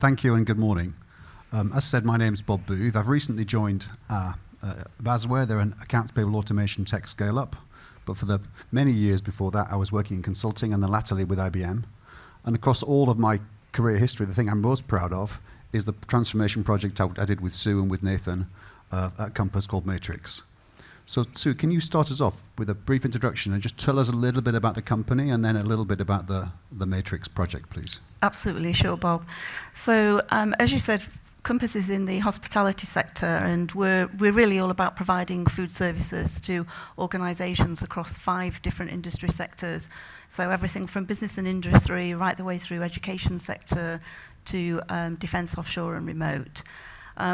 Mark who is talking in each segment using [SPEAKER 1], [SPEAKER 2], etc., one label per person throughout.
[SPEAKER 1] Thank you and good morning. As said, my name's Bob Booth. I've recently joined Basware. They're an accounts payable automation tech scale-up. But for the many years before that, I was working in consulting and then latterly with IBM. And across all of my career history, the thing I'm most proud of is the transformation project I did with Sue and with Nathan at Compass called Matrix. So Sue, can you start us off with a brief introduction and just tell us a little bit about the company and then a little bit about the Matrix project, please?
[SPEAKER 2] Absolutely, sure, Bob. So as you said, Compass is in the hospitality sector, and we're really all about providing food services to organisations across 5 different industry sectors. So everything from business and industry right the way through education sector to defence, offshore and remote.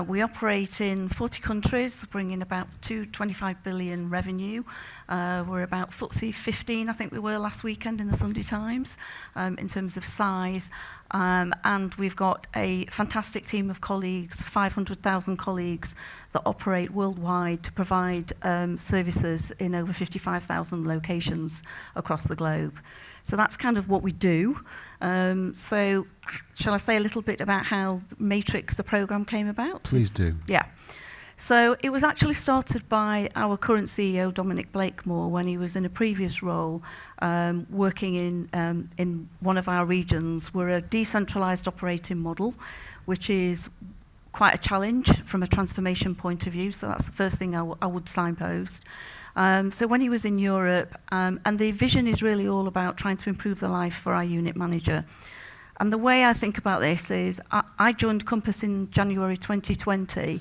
[SPEAKER 2] We operate in 40 countries, bringing about 25 billion revenue. We're about FTSE 15, I think we were last weekend in the Sunday Times, in terms of size. And we've got a fantastic team of colleagues, 500,000 colleagues that operate worldwide to provide services in over 55,000 locations across the globe. So that's kind of what we do. So shall I say a little bit about how Matrix, the program, came about?
[SPEAKER 1] Please do.
[SPEAKER 2] Yeah. So it was actually started by our current CEO, Dominic Blakemore, when he was in a previous role working in one of our regions. We're a decentralised operating model, which is quite a challenge from a transformation point of view. So that's the first thing I would signpost. So when he was in Europe, and the vision is really all about trying to improve the life for our unit manager. And the way I think about this is I joined Compass in January 2020,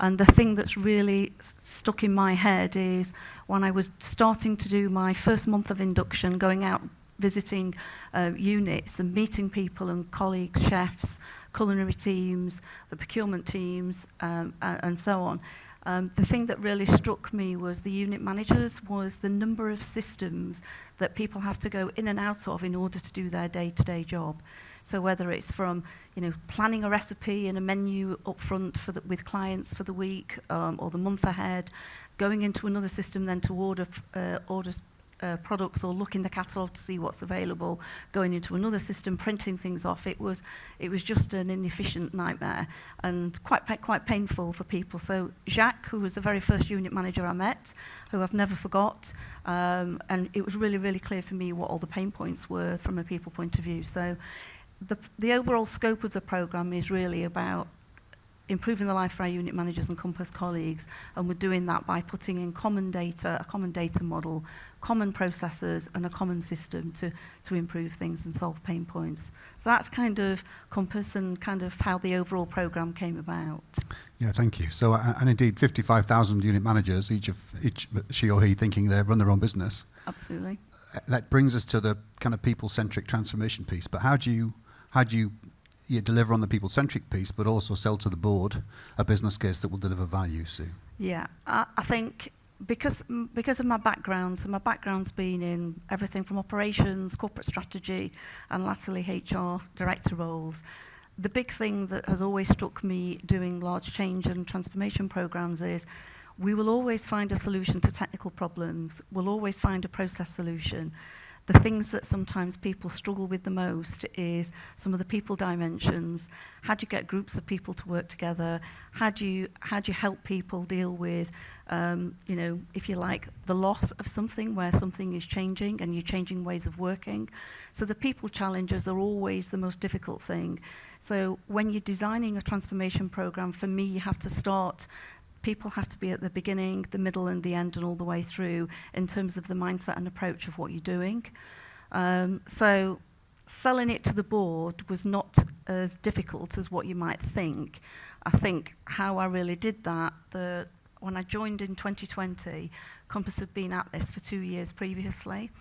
[SPEAKER 2] and the thing that's really stuck in my head is when I was starting to do my first month of induction, going out visiting units and meeting people and colleagues, chefs, culinary teams, the procurement teams, and so on. The thing that really struck me was the unit managers, was the number of systems that people have to go in and out of in order to do their day-to-day job. So whether it's from, planning a recipe and a menu up front with clients for the week or the month ahead, going into another system then to order products or look in the catalogue to see what's available, going into another system, printing things off. It was just an inefficient nightmare and quite painful for people. So Jacques, who was the very first unit manager I met, who I've never forgot, and it was really, really clear for me what all the pain points were from a people point of view. So the overall scope of the programme is really about improving the life for our unit managers and Compass colleagues, and we're doing that by putting in common data, a common data model, common processes and a common system to improve things and solve pain points. So that's kind of Compass and kind of how the overall programme came about.
[SPEAKER 1] Yeah, thank you. So, and indeed, 55,000 unit managers, each she or he thinking they run their own business.
[SPEAKER 2] Absolutely.
[SPEAKER 1] That brings us to the kind of people-centric transformation piece. But how do you deliver on the people-centric piece, but also sell to the board a business case that will deliver value, Sue?
[SPEAKER 2] Yeah, I think because of my background, so my background's been in everything from operations, corporate strategy, and latterly HR director roles. The big thing that has always struck me doing large change and transformation programs is we will always find a solution to technical problems. We'll always find a process solution. The things that sometimes people struggle with the most is some of the people dimensions. How do you get groups of people to work together? How do you help people deal with, if you like, the loss of something where something is changing and you're changing ways of working? So the people challenges are always the most difficult thing. So when you're designing a transformation program, for me, you have to start. People have to be at the beginning, the middle and the end and all the way through in terms of the mindset and approach of what you're doing. So selling it to the board was not as difficult as what you might think. I think how I really did that, when I joined in 2020, Compass had been at this for 2 years previously.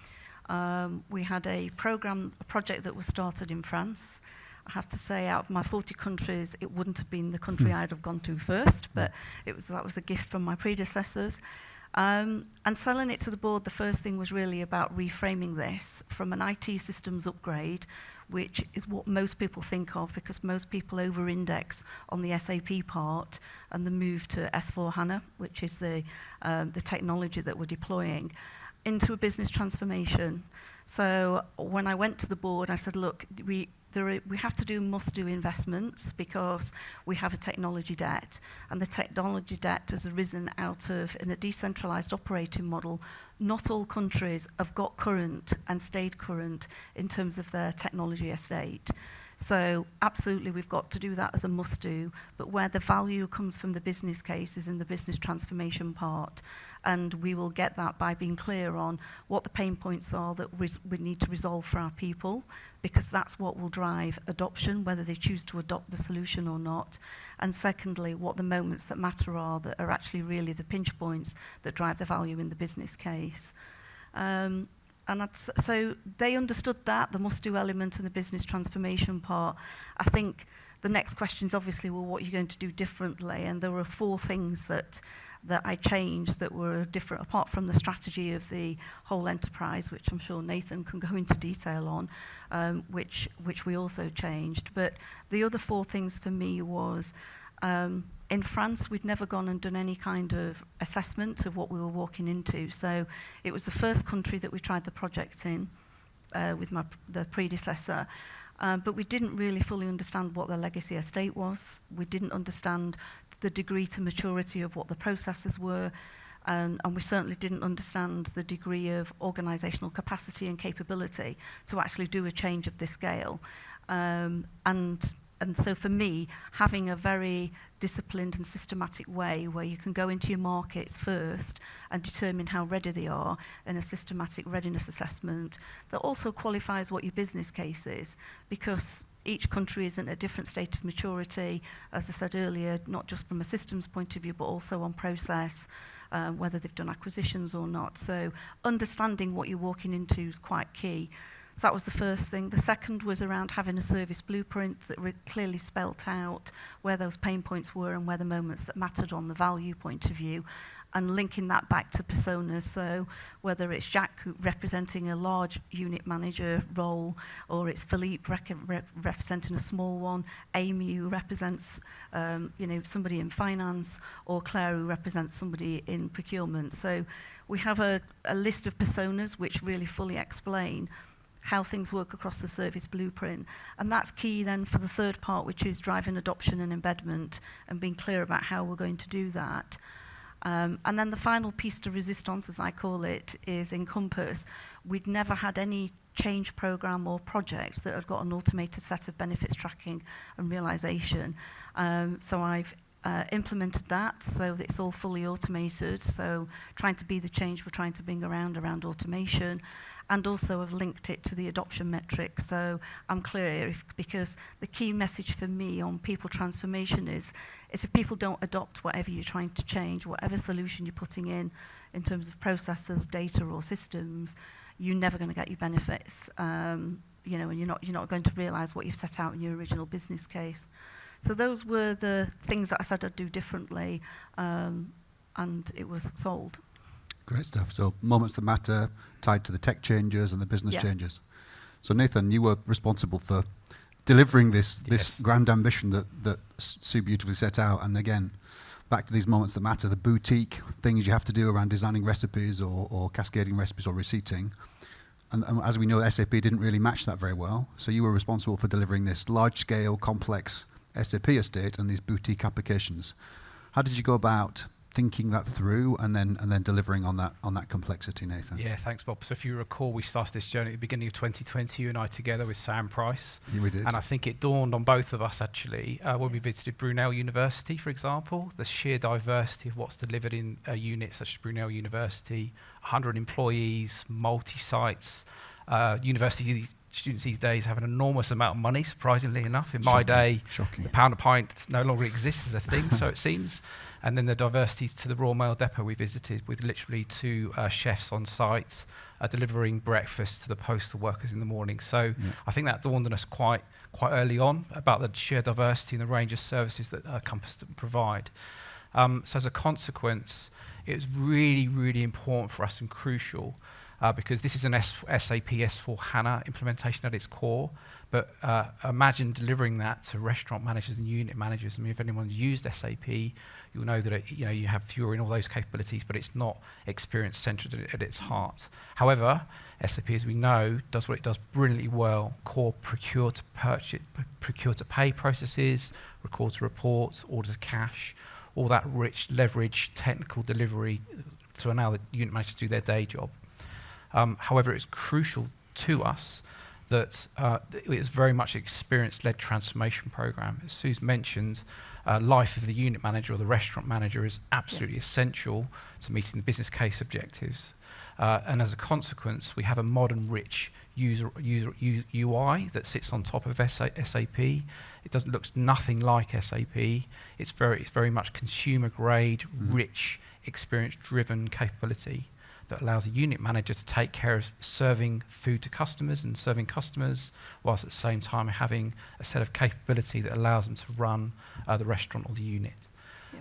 [SPEAKER 2] We had a project that was started in France. I have to say, out of my 40 countries, it wouldn't have been the country I'd have gone to first, but that was a gift from my predecessors. And selling it to the board, the first thing was really about reframing this from an IT systems upgrade, which is what most people think of because most people over-index on the SAP part and the move to S/4HANA, which is the technology that we're deploying, into a business transformation. So when I went to the board, I said, look, we have to do must-do investments because we have a technology debt, and the technology debt has arisen out of, in a decentralised operating model, not all countries have got current and stayed current in terms of their technology estate. So absolutely we've got to do that as a must-do, but where the value comes from the business case is in the business transformation part, and we will get that by being clear on what the pain points are that we need to resolve for our people, because that's what will drive adoption, whether they choose to adopt the solution or not. And secondly, what the moments that matter are that are actually really the pinch points that drive the value in the business case. So they understood that, the must-do element and the business transformation part. I think the next question is obviously, well, what are you going to do differently? And there were 4 things that I changed that were different, apart from the strategy of the whole enterprise, which I'm sure Nathan can go into detail on, which we also changed. But the other 4 things for me was, in France, we'd never gone and done any kind of assessment of what we were walking into. So it was the first country that we tried the project in with the predecessor. But we didn't really fully understand what the legacy estate was. We didn't understand the degree to maturity of what the processes were. And we certainly didn't understand the degree of organisational capacity and capability to actually do a change of this scale. And so for me, having a very disciplined and systematic way where you can go into your markets first and determine how ready they are in a systematic readiness assessment that also qualifies what your business case is, because each country is in a different state of maturity, as I said earlier, not just from a systems point of view, but also on process, whether they've done acquisitions or not. So understanding what you're walking into is quite key. So that was the first thing. The second was around having a service blueprint that clearly spelt out where those pain points were and where the moments that mattered on the value point of view, and linking that back to personas. So whether it's Jack representing a large unit manager role, or it's Philippe representing a small one, Amy who represents somebody in finance, or Claire who represents somebody in procurement. So we have a list of personas which really fully explain how things work across the service blueprint. And that's key then for the third part, which is driving adoption and embedment and being clear about how we're going to do that. And then the final piece to resistance, as I call it, is Encompass. We'd never had any change program or project that had got an automated set of benefits tracking and realization. So I've implemented that so that it's all fully automated. So trying to be the change we're trying to bring around automation. And also have linked it to the adoption metrics. So I'm clear, because the key message for me on people transformation is if people don't adopt whatever you're trying to change, whatever solution you're putting in terms of processes, data or systems, you're never going to get your benefits. And you're not going to realise what you've set out in your original business case. So those were the things that I said I'd do differently, and it was sold.
[SPEAKER 1] Great stuff. So moments that matter tied to the tech changes and the business changes. So Nathan, you were responsible for delivering this grand ambition that Sue beautifully set out. And again, back to these moments that matter, the boutique things you have to do around designing recipes or cascading recipes or receipting. And as we know, SAP didn't really match that very well. So you were responsible for delivering this large-scale, complex SAP estate and these boutique applications. How did you go about thinking that through and then delivering on that complexity, Nathan?
[SPEAKER 3] Yeah, thanks, Bob. So if you recall, we started this journey at the beginning of 2020, you and I together with Sam Price.
[SPEAKER 1] Yeah, we did.
[SPEAKER 3] And I think it dawned on both of us, actually, when we visited Brunel University, for example, the sheer diversity of what's delivered in a unit such as Brunel University, 100 employees, multi-sites, university students these days have an enormous amount of money, surprisingly enough. In my day, the pound a pint no longer exists as a thing, so it seems. And then the diversity to the Royal Mail Depot we visited, with literally 2 chefs on site delivering breakfast to the postal workers in the morning. So I think that dawned on us quite early on about the sheer diversity and the range of services that Compass provide. So as a consequence, it was really, really important for us and crucial because this is an SAP S/4HANA implementation at its core. But imagine delivering that to restaurant managers and unit managers. I mean, if anyone's used SAP, you'll know that you have Fury and all those capabilities, but it's not experience-centered at its heart. However, SAP, as we know, does what it does brilliantly well: core procure-to-purchase, procure-to-pay processes, record-to-report, order-to-cash, all that rich leverage technical delivery to allow the unit managers to do their day job. However, it's crucial to us that it's very much an experience-led transformation program. As Sue's mentioned, life of the unit manager or the restaurant manager is absolutely essential to meeting the business case objectives. And as a consequence, we have a modern, rich user UI that sits on top of SAP. It looks nothing like SAP. It's very much consumer-grade, rich, experience-driven capability that allows a unit manager to take care of serving food to customers and serving customers, whilst at the same time having a set of capability that allows them to run the restaurant or the unit.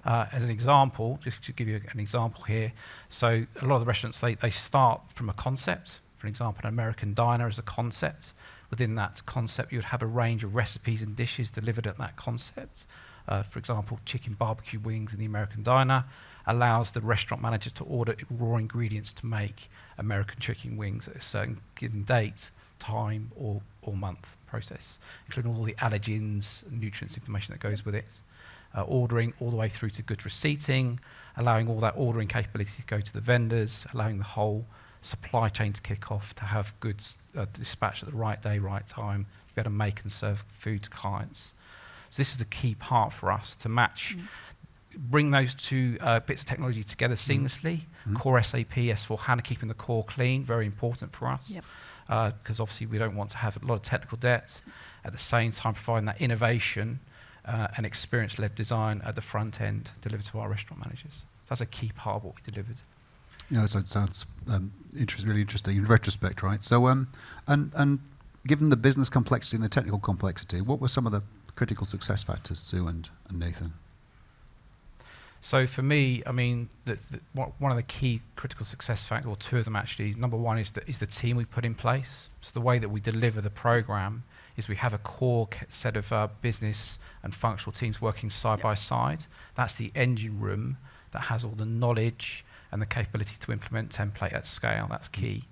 [SPEAKER 3] As an example, just to give you an example here, so a lot of the restaurants, they start from a concept. For example, an American diner is a concept. Within that concept, you would have a range of recipes and dishes delivered at that concept. For example, chicken barbecue wings in the American diner allows the restaurant manager to order raw ingredients to make American chicken wings at a certain given date, time, or month process, including all the allergens, nutrients information that goes with it. Ordering all the way through to goods receipting, allowing all that ordering capability to go to the vendors, allowing the whole supply chain to kick off, to have goods dispatched at the right day, right time, to be able to make and serve food to clients. So this is the key part for us, to match, bring those two bits of technology together seamlessly. Core SAP, S/4HANA, keeping the core clean, very important for us, because obviously we don't want to have a lot of technical debt. At the same time, providing that innovation and experience-led design at the front end delivered to our restaurant managers. That's a key part of what we delivered.
[SPEAKER 1] So it sounds really interesting in retrospect, right? So, and given the business complexity and the technical complexity, what were some of the critical success factors, Sue and Nathan?
[SPEAKER 3] So for me, I mean, one of the key critical success factors, or two of them actually, number one is the team we put in place. So the way that we deliver the program is we have a core set of business and functional teams working side by side. That's the engine room that has all the knowledge and the capability to implement template at scale. That's key.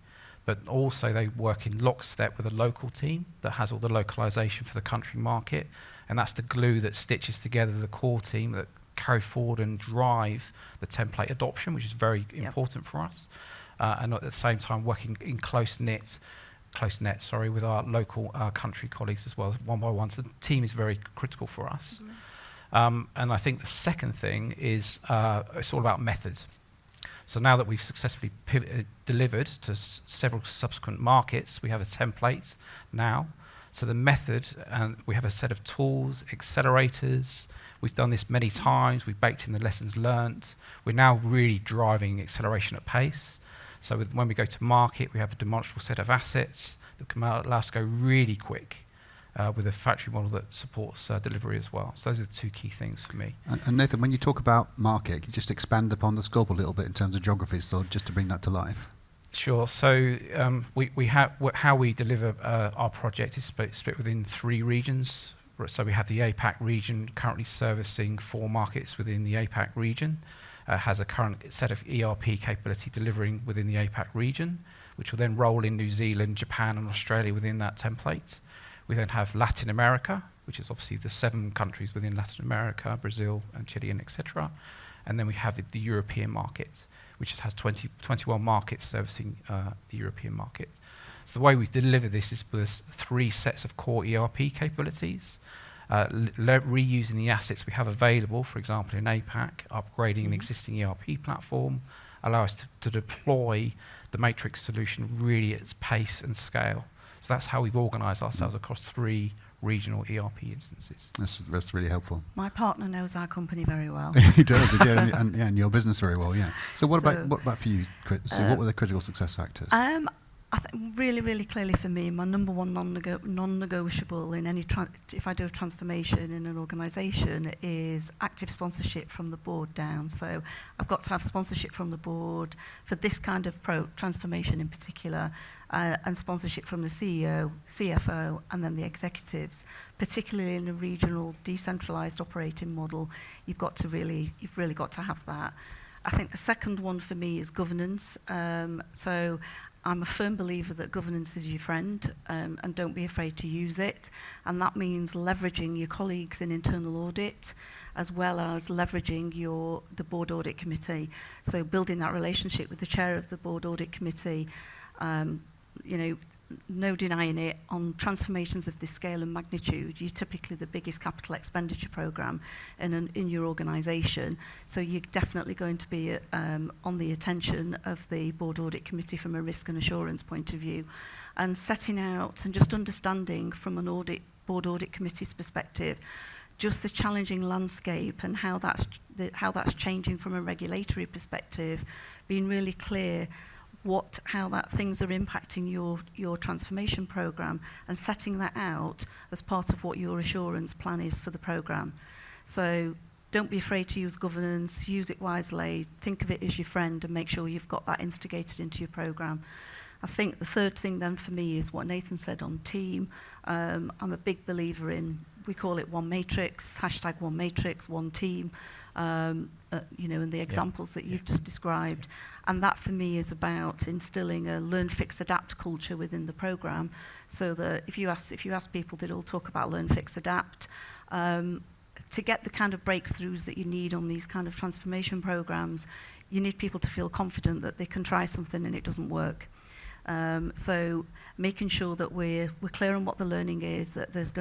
[SPEAKER 3] But also they work in lockstep with a local team that has all the localization for the country market. And that's the glue that stitches together the core team that carry forward and drive the template adoption, which is very important for us. And at the same time working in close net with our local country colleagues as well, one by one. So the team is very critical for us. And I think the second thing is it's all about method. So now that we've successfully delivered to several subsequent markets, we have a template now. So the method, and we have a set of tools, accelerators. We've done this many times. We've baked in the lessons learnt. We're now really driving acceleration at pace. So when we go to market, we have a demonstrable set of assets that can allow us to go really quick with a factory model that supports delivery as well. So those are the two key things for me.
[SPEAKER 1] And Nathan, when you talk about market, can you just expand upon the scope a little bit in terms of geographies, so just to bring that to life?
[SPEAKER 3] Sure. So we have how we deliver our project is split within 3 regions. So we have the APAC region currently servicing 4 markets within the APAC region. Has a current set of ERP capability delivering within the APAC region, which will then roll in New Zealand, Japan and Australia within that template. We then have Latin America, which is obviously the 7 countries within Latin America, Brazil and Chile and etc. And then we have the European market, which has 21 markets servicing the European market. So the way we've delivered this is with 3 sets of core ERP capabilities, reusing the assets we have available, for example in APAC, upgrading an existing ERP platform, allow us to deploy the Matrix solution really at its pace and scale. So that's how we've organised ourselves across 3 regional ERP instances.
[SPEAKER 1] That's really helpful.
[SPEAKER 2] My partner knows our company very well.
[SPEAKER 1] He does, and your business very well, yeah. So what about for you, Sue? What were the critical success factors?
[SPEAKER 2] really, really clearly for me, my number one non-negotiable in any if I do a transformation in an organisation is active sponsorship from the board down. So I've got to have sponsorship from the board for this kind of transformation in particular, and sponsorship from the CEO, CFO, and then the executives. Particularly in a regional, decentralised operating model, you've really got to have that. I think the second one for me is governance. So I'm a firm believer that governance is your friend, and don't be afraid to use it. And that means leveraging your colleagues in internal audit, as well as leveraging the board audit committee. So building that relationship with the chair of the board audit committee, no denying it, on transformations of this scale and magnitude, you're typically the biggest capital expenditure programme in your organisation. So you're definitely going to be on the attention of the board audit committee from a risk and assurance point of view. And setting out and just understanding from an board audit committee's perspective, just the challenging landscape and how that's changing from a regulatory perspective, being really clear how that things are impacting your transformation programme, and setting that out as part of what your assurance plan is for the programme. So don't be afraid to use governance, use it wisely, think of it as your friend, and make sure you've got that instigated into your programme. I think the third thing then for me is what Nathan said on team. I'm a big believer in, we call it one matrix, # one matrix, one team, and the examples that you've just described. And that for me is about instilling a learn, fix, adapt culture within the programme, so that if you ask people, they'll all talk about learn, fix, adapt. To get the kind of breakthroughs that you need on these kind of transformation programmes, you need people to feel confident that they can try something and it doesn't work. So making sure that we're clear on what the learning is, that there's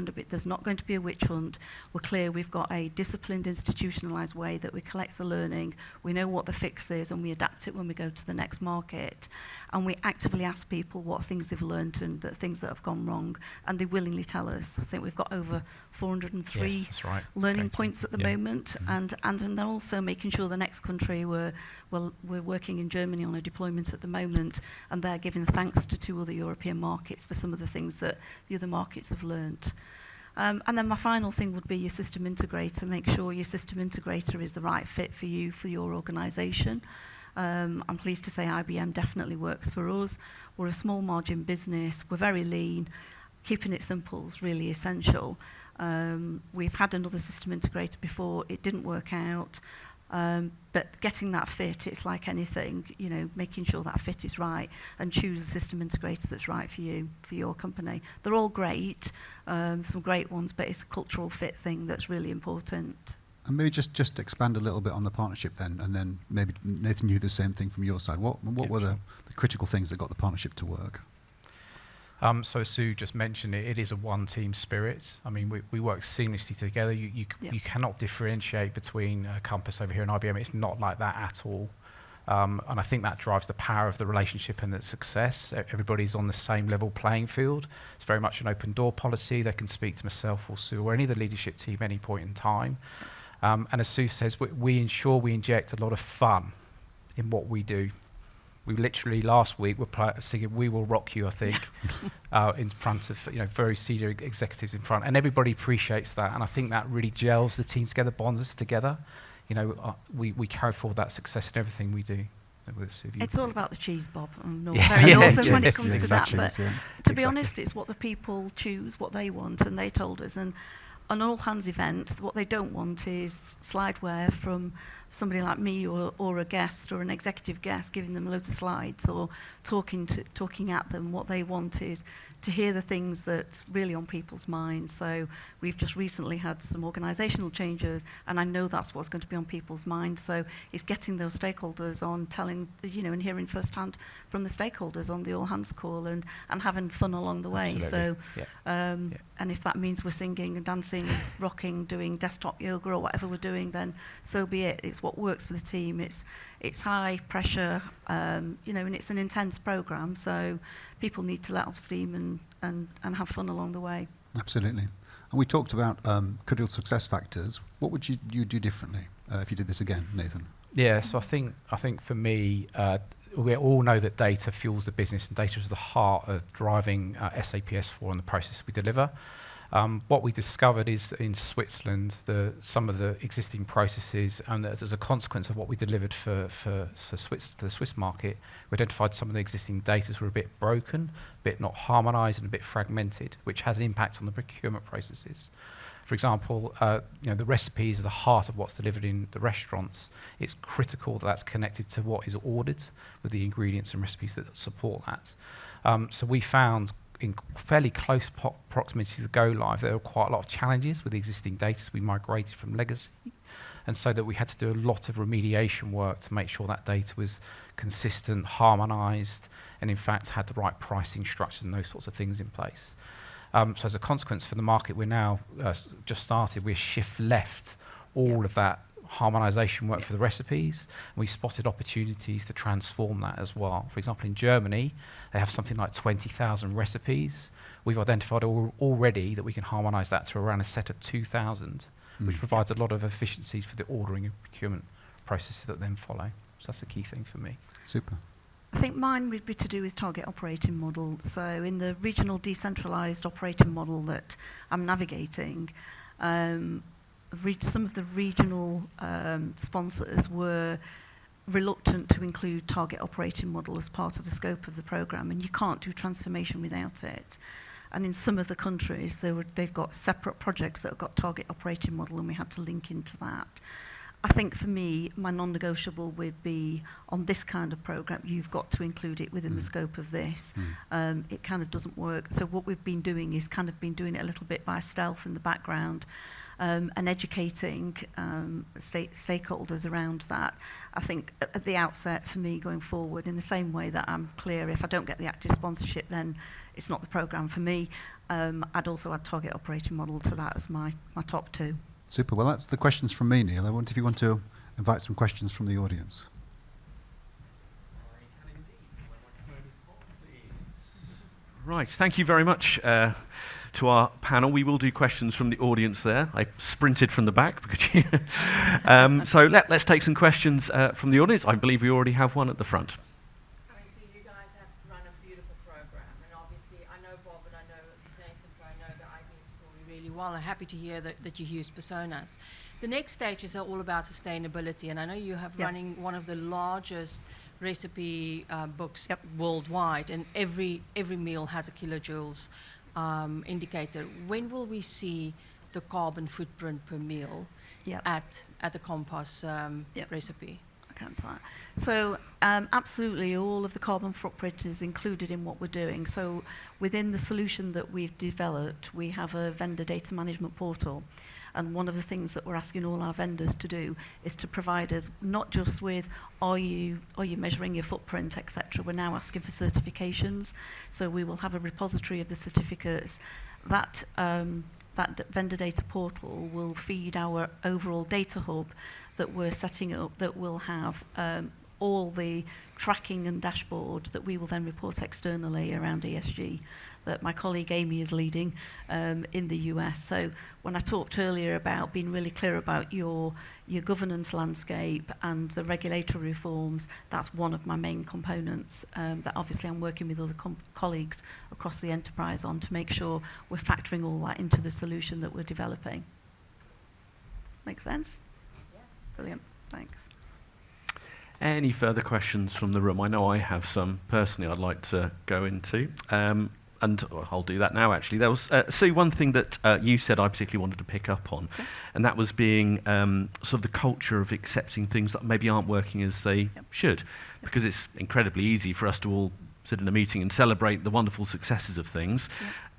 [SPEAKER 2] not going to be a witch hunt. We're clear we've got a disciplined, institutionalised way that we collect the learning, we know what the fix is, and we adapt it when we go to the next market. And we actively ask people what things they've learned and the things that have gone wrong, and they willingly tell us. I think we've got over 403 learning points at the moment, and then also making sure the next country, we're working in Germany on a deployment at the moment, and they're giving thanks to 2 other European markets for some of the things that the other markets have learnt. And then my final thing would be your system integrator. Make sure your system integrator is the right fit for you, for your organisation. I'm pleased to say IBM definitely works for us. We're a small margin business, we're very lean. Keeping it simple is really essential. We've had another system integrator before, it didn't work out. But getting that fit, it's like anything, making sure that fit is right, and choose a system integrator that's right for you, for your company. They're all great, some great ones, but it's a cultural fit thing that's really important.
[SPEAKER 1] And maybe just expand a little bit on the partnership then, and then maybe Nathan, you do the same thing from your side. What were the critical things that got the partnership to work?
[SPEAKER 3] So as Sue just mentioned, it is a one-team spirit. I mean, we work seamlessly together. You cannot differentiate between Compass over here and IBM. It's not like that at all. And I think that drives the power of the relationship and the success. Everybody's on the same level playing field. It's very much an open door policy. They can speak to myself or Sue or any of the leadership team at any point in time. And as Sue says, we ensure we inject a lot of fun in what we do. We literally last week were singing "We Will Rock You," I think, in front of very senior executives in front, and everybody appreciates that. And I think that really gels the team together, bonds us together. We carry forward that success in everything we do.
[SPEAKER 2] It's all about the cheese, Bob. I'm not very northern when it comes to that, but to be honest, it's what the people choose, what they want, and they told us. And on all hands events, what they don't want is slideware from somebody like me or a guest or an executive guest giving them loads of slides or talking at them. What they want is to hear the things that's really on people's minds. So we've just recently had some organisational changes, and I know that's what's going to be on people's minds. So it's getting those stakeholders on, telling, and hearing firsthand from the stakeholders on the all hands call, and having fun along the way.
[SPEAKER 3] Absolutely.
[SPEAKER 2] So, and if that means we're singing and dancing, rocking, doing desktop yoga or whatever we're doing, then so be it. It's what works for the team. It's high pressure, and it's an intense programme, so people need to let off steam and have fun along the way.
[SPEAKER 1] Absolutely. And we talked about critical success factors. What would you do differently if you did this again, Nathan?
[SPEAKER 3] Yeah, so I think for me, we all know that data fuels the business, and data is the heart of driving SAP S4 and the process we deliver. What we discovered is in Switzerland, some of the existing processes, and as a consequence of what we delivered for the Swiss market, we identified some of the existing data were a bit broken, a bit not harmonised, and a bit fragmented, which has an impact on the procurement processes. For example, the recipes are the heart of what's delivered in the restaurants. It's critical that that's connected to what is ordered with the ingredients and recipes that support that. So we found in fairly close proximity to go live, there were quite a lot of challenges with the existing data. We migrated from legacy, and so that we had to do a lot of remediation work to make sure that data was consistent, harmonised, and in fact had the right pricing structures and those sorts of things in place. So as a consequence for the market, we're now just started, we shift left all of that harmonisation work for the recipes, and we spotted opportunities to transform that as well. For example, in Germany, they have something like 20,000 recipes. We've identified already that we can harmonise that to around a set of 2,000, which provides a lot of efficiencies for the ordering and procurement processes that then follow. So that's a key thing for me.
[SPEAKER 1] Super.
[SPEAKER 2] I think mine would be to do with target operating model. So in the regional decentralised operating model that I'm navigating, some of the regional sponsors were reluctant to include target operating model as part of the scope of the programme, and you can't do transformation without it. And in some of the countries, they've got separate projects that have got target operating model, and we had to link into that. I think for me, my non-negotiable would be on this kind of programme, you've got to include it within the scope of this. It kind of doesn't work. So what we've been doing is kind of been doing it a little bit by stealth in the background, and educating stakeholders around that. I think at the outset for me going forward, in the same way that I'm clear if I don't get the active sponsorship, then it's not the programme for me. I'd also add target operating model to that as my top two.
[SPEAKER 1] Super. Well, that's the questions from me, Neil. I wonder if you want to invite some questions from the audience.
[SPEAKER 4] Right. Thank you very much to our panel. We will do questions from the audience there. I sprinted from the back because you so let's take some questions from the audience. I believe we already have one at the front.
[SPEAKER 5] I mean, so you guys have run a beautiful program, and obviously I know Bob and I know Nathan, so I know the IBM story really well. I'm happy to hear that you use personas. The next stage is all about sustainability, and I know you have running one of the largest recipe books worldwide, and every meal has a kilojoules indicator. When will we see the carbon footprint per meal at the Compass recipe?
[SPEAKER 2] I can answer that. So absolutely, all of the carbon footprint is included in what we're doing. So within the solution that we've developed, we have a vendor data management portal. And one of the things that we're asking all our vendors to do is to provide us not just with are you measuring your footprint, etc. We're now asking for certifications. So we will have a repository of the certificates. That vendor data portal will feed our overall data hub that we're setting up that will have all the tracking and dashboard that we will then report externally around ESG that my colleague Amy is leading in the US. So when I talked earlier about being really clear about your governance landscape and the regulatory reforms, that's one of my main components that obviously I'm working with other colleagues across the enterprise on to make sure we're factoring all that into the solution that we're developing. Make sense? Yeah. Brilliant. Thanks.
[SPEAKER 4] Any further questions from the room? I know I have some personally I'd like to go into. And I'll do that now, actually. There was, Sue, one thing that you said I particularly wanted to pick up on, and that was being sort of the culture of accepting things that maybe aren't working as they should. Because it's incredibly easy for us to all sit in a meeting and celebrate the wonderful successes of things,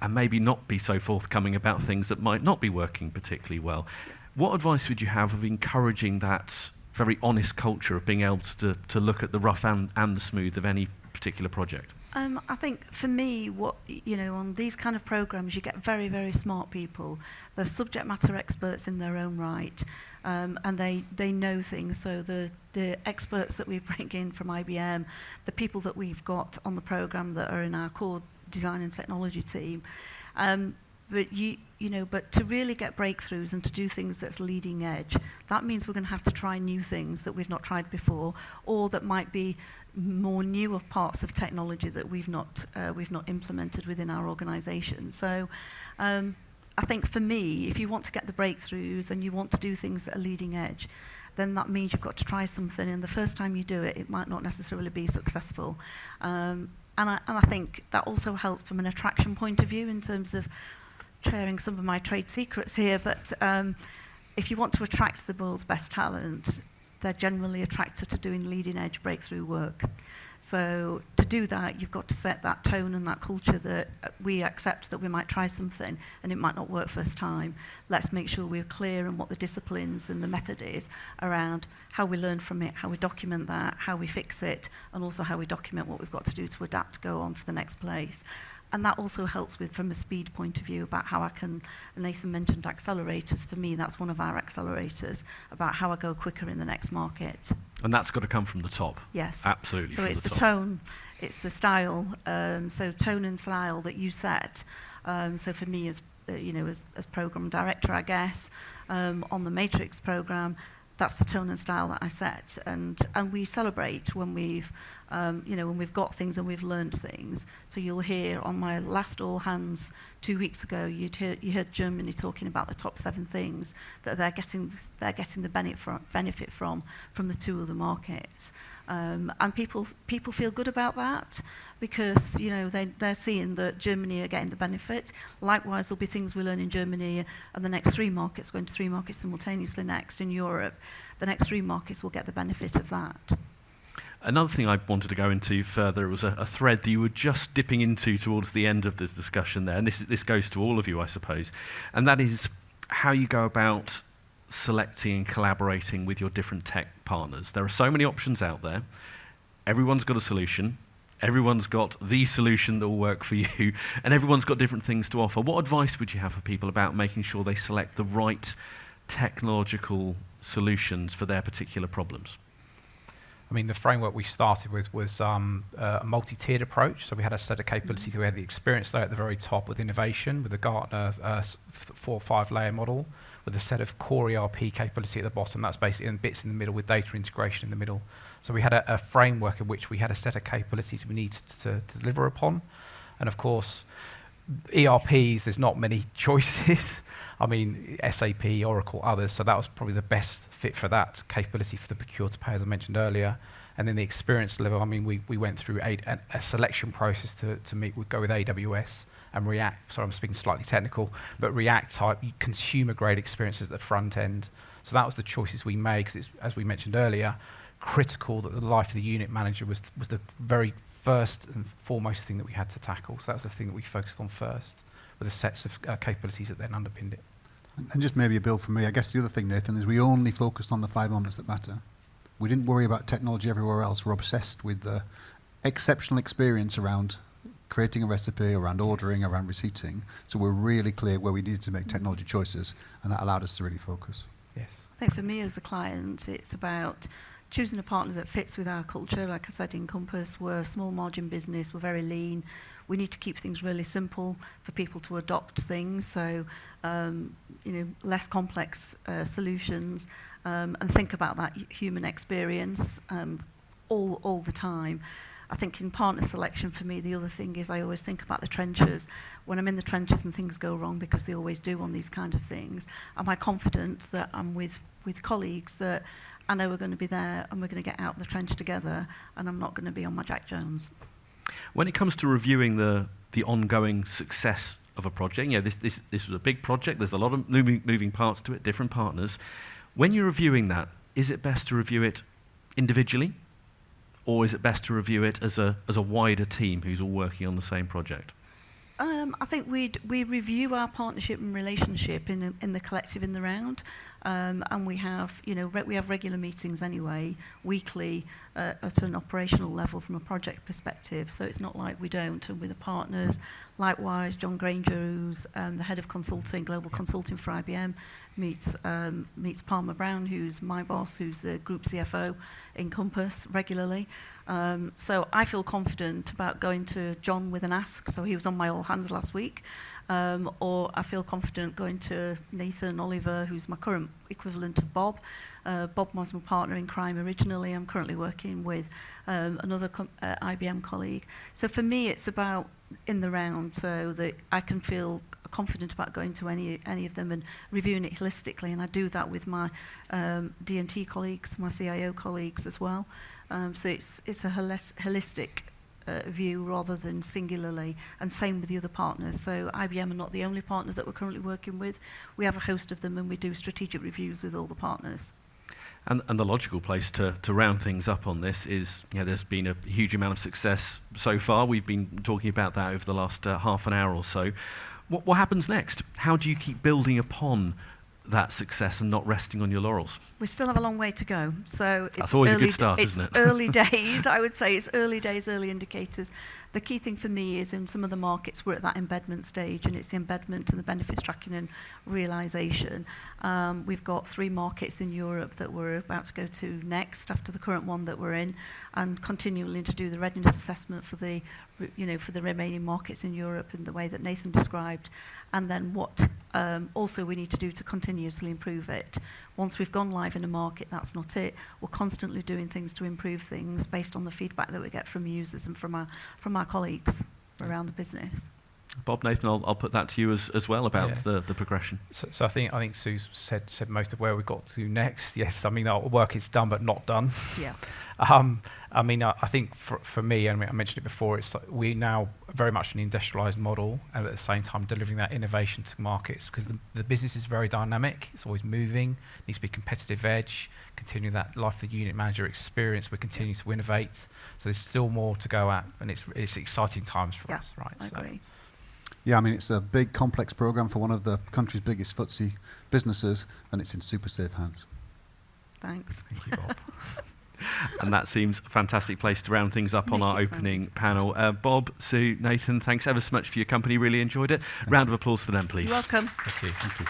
[SPEAKER 4] and maybe not be so forthcoming about things that might not be working particularly well. What advice would you have of encouraging that very honest culture of being able to look at the rough and the smooth of any particular project?
[SPEAKER 2] I think for me, on these kind of programs, you get very, very smart people. They're subject matter experts in their own right, and they know things. So the experts that we bring in from IBM, the people that we've got on the program that are in our core design and technology team, But but to really get breakthroughs and to do things that's leading edge, that means we're going to have to try new things that we've not tried before, or that might be more newer parts of technology that we've not implemented within our organisation. So I think for me, if you want to get the breakthroughs and you want to do things that are leading edge, then that means you've got to try something, and the first time you do it, it might not necessarily be successful. And I think that also helps from an attraction point of view, in terms of sharing some of my trade secrets here, but if you want to attract the world's best talent, they're generally attracted to doing leading edge breakthrough work. So to do that, you've got to set that tone and that culture that we accept that we might try something and it might not work first time. Let's make sure we're clear on what the disciplines and the method is around how we learn from it, how we document that, how we fix it, and also how we document what we've got to do to adapt to go on to the next place. And that also helps with, from a speed point of view, about how I can, Nathan mentioned accelerators. For me, that's one of our accelerators, about how I go quicker in the next market.
[SPEAKER 4] And that's got to come from the top.
[SPEAKER 2] Yes.
[SPEAKER 4] Absolutely.
[SPEAKER 2] So it's the tone, it's the style. So tone and style that you set. So for me, as program director, I guess, on the Matrix program, that's the tone and style that I set, and we celebrate when we've when we've got things and we've learned things. So you'll hear on my last all hands 2 weeks ago, you heard Germany talking about the top 7 things that they're getting the benefit from the 2 other markets, and people feel good about that, because they're seeing that Germany are getting the benefit. Likewise, there'll be things we learn in Germany, and the next 3 markets, going to 3 markets simultaneously next in Europe, the next 3 markets will get the benefit of that.
[SPEAKER 4] Another thing I wanted to go into further was a thread that you were just dipping into towards the end of this discussion there, and this goes to all of you, I suppose, and that is how you go about selecting and collaborating with your different tech partners. There are so many options out there. Everyone's got a solution. Everyone's got the solution that will work for you, and everyone's got different things to offer. What advice would you have for people about making sure they select the right technological solutions for their particular problems?
[SPEAKER 3] I mean, the framework we started with was a multi-tiered approach. So we had a set of capabilities. We had the experience layer at the very top with innovation, with the Gartner 4 or 5 layer model, with a set of core ERP capability at the bottom. That's basically in bits in the middle with data integration in the middle. So we had a framework in which we had a set of capabilities we needed to deliver upon. And of course, ERPs, there's not many choices. I mean, SAP, Oracle, others. So that was probably the best fit for that capability for the procure to pay, as I mentioned earlier. And then the experience level, I mean, we went through a selection process to meet. We'd go with AWS and React. Sorry, I'm speaking slightly technical, but React type consumer-grade experiences at the front end. So that was the choices we made, because it's, as we mentioned earlier, critical that the life of the unit manager was the very first and foremost thing that we had to tackle. So that was the thing that we focused on first, with the sets of capabilities that then underpinned it.
[SPEAKER 1] And just maybe a build from me. I guess the other thing, Nathan, is we only focused on the 5 moments that matter. We didn't worry about technology everywhere else. We're obsessed with the exceptional experience around creating a recipe, around ordering, around receipting. So we're really clear where we needed to make technology choices, and that allowed us to really focus.
[SPEAKER 3] Yes.
[SPEAKER 2] I think for me as a client, it's about choosing a partner that fits with our culture. Like I said, in Compass, we're a small margin business, we're very lean. We need to keep things really simple for people to adopt things, so less complex solutions, and think about that human experience all the time. I think in partner selection, for me, the other thing is I always think about the trenches. When I'm in the trenches and things go wrong, because they always do on these kind of things, am I confident that I'm with colleagues that I know we're going to be there and we're going to get out of the trench together, and I'm not going to be on my Jack Jones?
[SPEAKER 4] When it comes to reviewing the ongoing success of a project, this was a big project. There's a lot of moving parts to it, different partners. When you're reviewing that, is it best to review it individually, or is it best to review it as a wider team who's all working on the same project?
[SPEAKER 2] I think we review our partnership and relationship in the collective in the round, and we have regular meetings anyway, weekly, at an operational level from a project perspective. So it's not like we don't. And with the partners, likewise, John Granger, who's the head of consulting, global consulting for IBM, meets Palmer Brown, who's my boss, who's the group CFO in Compass, regularly. So I feel confident about going to John with an ask. So he was on my all hands last week, or I feel confident going to Nathan Oliver, who's my current equivalent of Bob. Bob was my partner in crime originally. I'm currently working with another IBM colleague. So for me, it's about in the round, so that I can feel confident about going to any of them and reviewing it holistically. And I do that with my D&T colleagues, my CIO colleagues as well. So it's a holistic view rather than singularly, and same with the other partners. So IBM are not the only partners that we're currently working with. We have a host of them, and we do strategic reviews with all the partners.
[SPEAKER 4] And the logical place to round things up on this is, there's been a huge amount of success so far. We've been talking about that over the last half an hour or so. What happens next? How do you keep building upon that success and not resting on your laurels?
[SPEAKER 2] We still have a long way to go. So
[SPEAKER 4] that's always a good start, isn't it?
[SPEAKER 2] Early days, I would say. It's early days, early indicators. The key thing for me is in some of the markets we're at that embedment stage, and it's the embedment and the benefits tracking and realisation. We've got 3 markets in Europe that we're about to go to next after the current one that we're in, and continually to do the readiness assessment for the remaining markets in Europe in the way that Nathan described, and then what also we need to do to continuously improve it. Once we've gone live in a market, that's not it. We're constantly doing things to improve things based on the feedback that we get from users and from our colleagues around the business.
[SPEAKER 4] Bob, Nathan, I'll put that to you as well about the progression.
[SPEAKER 3] So I think Sue's said most of where we got to next. Yes, I mean our work is done but not done.
[SPEAKER 2] Yeah.
[SPEAKER 3] I think for me, I mentioned it before, it's like we now very much an industrialised model, and at the same time delivering that innovation to markets, because the business is very dynamic. It's always moving. Needs to be competitive edge. Continue that life of the unit manager experience. We're continuing to innovate. So there's still more to go at, and it's exciting times for us, right?
[SPEAKER 2] I agree.
[SPEAKER 1] Yeah, I mean, it's a big, complex program for one of the country's biggest FTSE businesses, and it's in super safe hands.
[SPEAKER 2] Thanks.
[SPEAKER 3] Thank you, Bob.
[SPEAKER 4] And that seems a fantastic place to round things up on our opening panel. Bob, Sue, Nathan, thanks ever so much for your company. Really enjoyed it. Round of applause for them, please.
[SPEAKER 2] You're welcome.
[SPEAKER 3] Thank you.
[SPEAKER 1] Thank you.